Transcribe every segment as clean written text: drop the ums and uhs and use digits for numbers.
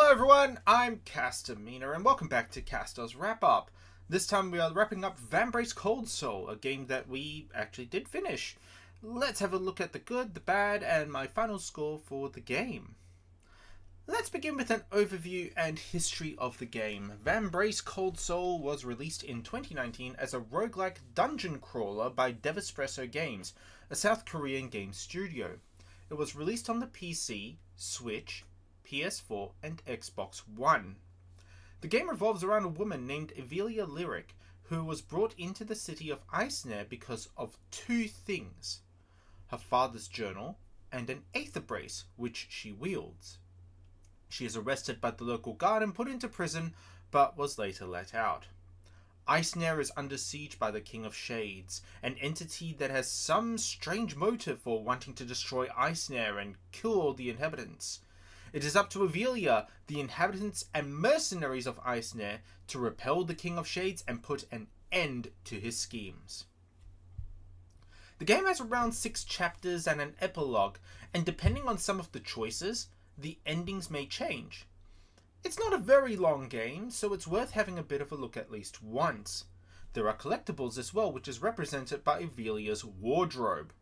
Hello everyone, I'm Kastor and welcome back to Kastor's Wrapup. This time we are wrapping up Vambrace Cold Soul, a game that we actually did finish. Let's have a look at the good, the bad, and my final score for the game. Let's begin with an overview and history of the game. Vambrace Cold Soul was released in 2019 as a roguelike dungeon crawler by AWST Games, a South Korean game studio. It was released on the PC, Switch, PS4 and Xbox One. The game revolves around a woman named Evelia Lyric, who was brought into the city of Eisner because of two things: her father's journal and an aether brace which she wields. She is arrested by the local guard and put into prison, but was later let out. Eisner is under siege by the King of Shades, an entity that has some strange motive for wanting to destroy Eisner and kill all the inhabitants. It is up to Evelia, the inhabitants and mercenaries of Eisner, to repel the King of Shades and put an end to his schemes. The game has around 6 chapters and an epilogue, and depending on some of the choices, the endings may change. It's not a very long game, so it's worth having a bit of a look at least once. There are collectibles as well, which is represented by Evelia's wardrobe.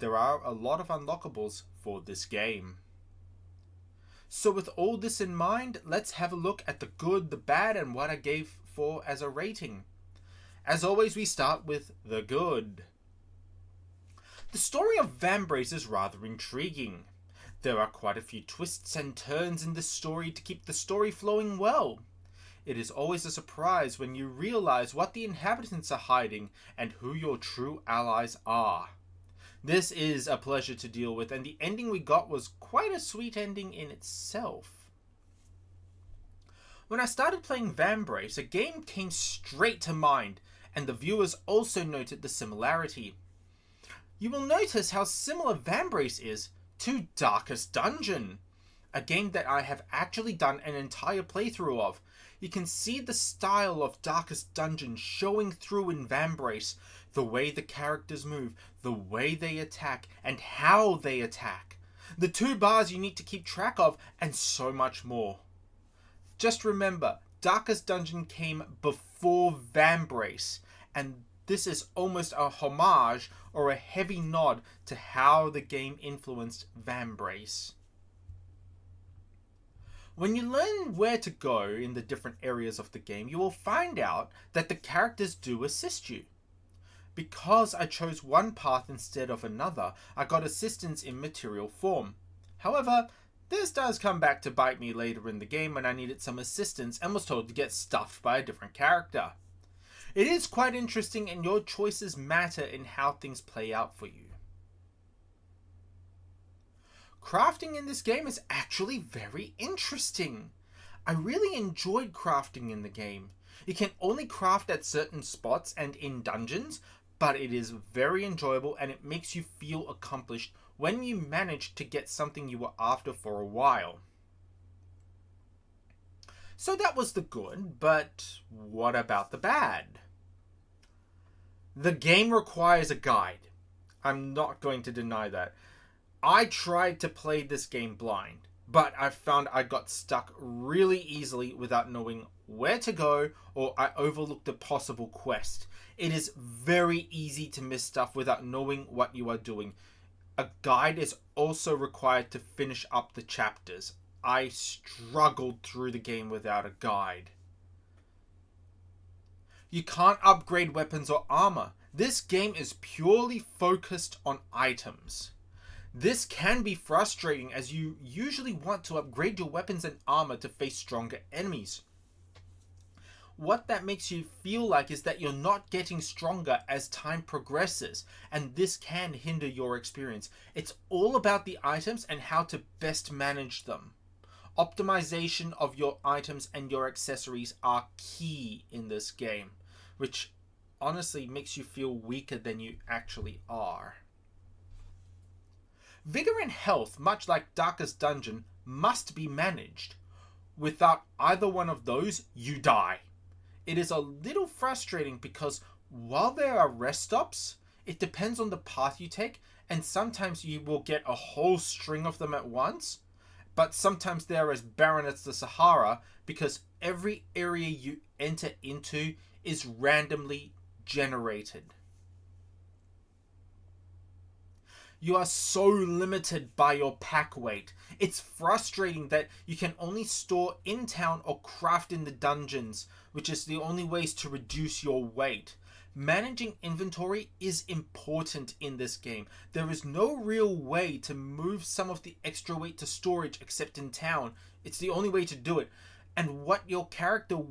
There are a lot of unlockables for this game. So with all this in mind, let's have a look at the good, the bad, and what I gave for as a rating. As always, we start with the good. The story of Vambrace is rather intriguing. There are quite a few twists and turns in this story to keep the story flowing well. It is always a surprise when you realize what the inhabitants are hiding and who your true allies are. This is a pleasure to deal with, and the ending we got was quite a sweet ending in itself. When I started playing Vambrace, a game came straight to mind, and the viewers also noted the similarity. You will notice how similar Vambrace is to Darkest Dungeon, a game that I have actually done an entire playthrough of. You can see the style of Darkest Dungeon showing through in Vambrace, the way the characters move, the way they attack, and how they attack, the 2 bars you need to keep track of, and so much more. Just remember, Darkest Dungeon came before Vambrace, and this is almost a homage or a heavy nod to how the game influenced Vambrace. When you learn where to go in the different areas of the game, you will find out that the characters do assist you. Because I chose one path instead of another, I got assistance in material form. However, this does come back to bite me later in the game when I needed some assistance and was told to get stuffed by a different character. It is quite interesting, and your choices matter in how things play out for you. Crafting in this game is actually very interesting. I really enjoyed crafting in the game. You can only craft at certain spots and in dungeons, but it is very enjoyable and it makes you feel accomplished when you manage to get something you were after for a while. So that was the good, but what about the bad? The game requires a guide. I'm not going to deny that. I tried to play this game blind, but I found I got stuck really easily without knowing where to go, or I overlooked a possible quest. It is very easy to miss stuff without knowing what you are doing. A guide is also required to finish up the chapters. I struggled through the game without a guide. You can't upgrade weapons or armor. This game is purely focused on items. This can be frustrating as you usually want to upgrade your weapons and armor to face stronger enemies. What that makes you feel like is that you're not getting stronger as time progresses, and this can hinder your experience. It's all about the items and how to best manage them. Optimization of your items and your accessories are key in this game, which honestly makes you feel weaker than you actually are. Vigor and health, much like Darkest Dungeon, must be managed. Without either one of those, you die. It is a little frustrating because while there are rest stops, it depends on the path you take, and sometimes you will get a whole string of them at once. but sometimes they are as barren as the Sahara because every area you enter into is randomly generated. You are so limited by your pack weight. It's frustrating that you can only store in town or craft in the dungeons, which is the only ways to reduce your weight. Managing inventory is important in this game. There is no real way to move some of the extra weight to storage except in town. It's the only way to do it. And what your characters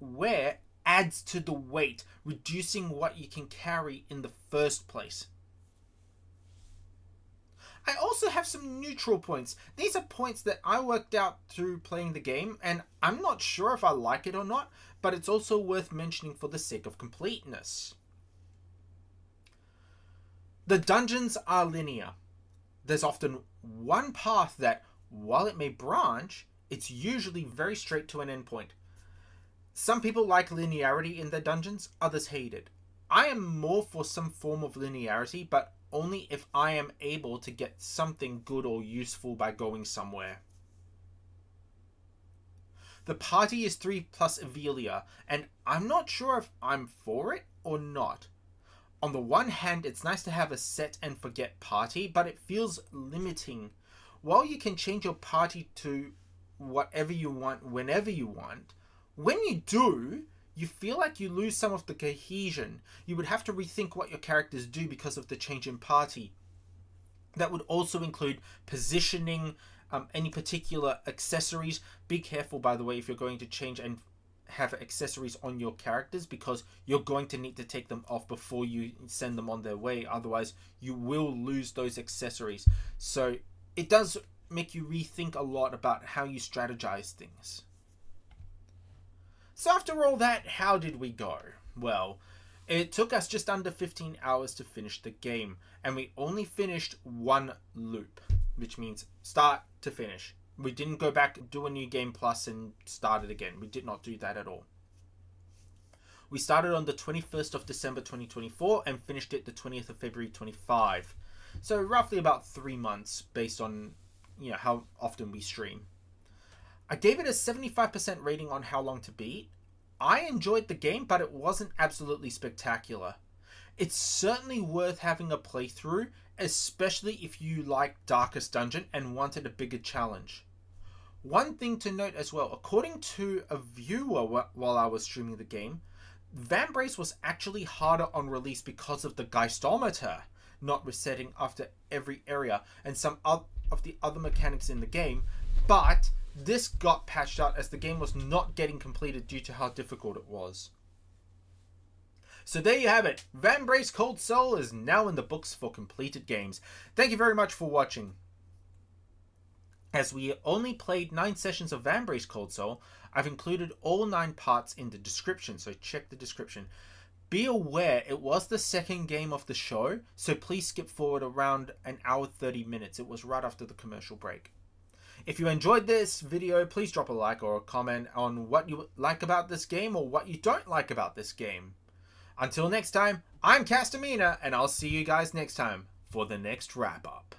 wear adds to the weight, reducing what you can carry in the first place. I also have some neutral points. These are points that I worked out through playing the game, and I'm not sure if I like it or not, but it's also worth mentioning for the sake of completeness. The dungeons are linear. There's often one path that, while it may branch, it's usually very straight to an endpoint. Some people like linearity in their dungeons, others hate it. I am more for some form of linearity, but only if I am able to get something good or useful by going somewhere. The party is 3 plus Avelia, and I'm not sure if I'm for it or not. On the one hand, it's nice to have a set and forget party, but it feels limiting. While you can change your party to whatever you want whenever you want, when you do, you feel like you lose some of the cohesion. You would have to rethink what your characters do because of the change in party. That would also include positioning, any particular accessories. Be careful, by the way, if you're going to change and have accessories on your characters, because you're going to need to take them off before you send them on their way. Otherwise, you will lose those accessories. So it does make you rethink a lot about how you strategize things. So after all that, how did we go? Well, it took us just under 15 hours to finish the game, and we only finished one loop, which means start to finish. We didn't go back, do a new game plus and start it again. We did not do that at all. We started on the 21st of December 2024 and finished it the 20th of February 25. So roughly about 3 months based on, how often we stream. I gave it a 75% rating on how long to beat. I enjoyed the game, but it wasn't absolutely spectacular. It's certainly worth having a playthrough, especially if you like Darkest Dungeon and wanted a bigger challenge. One thing to note as well, according to a viewer while I was streaming the game, Vambrace was actually harder on release because of the Geistometer not resetting after every area and some of the other mechanics in the game, but this got patched out as the game was not getting completed due to how difficult it was. So there you have it. Vambrace Cold Soul is now in the books for completed games. Thank you very much for watching. As we only played 9 sessions of Vambrace Cold Soul, I've included all 9 parts in the description, so check the description. Be aware it was the second game of the show, so please skip forward around an hour 30 minutes. It was right after the commercial break. If you enjoyed this video, please drop a like or a comment on what you like about this game or what you don't like about this game. Until next time, I'm Kastor, and I'll see you guys next time for the next wrap-up.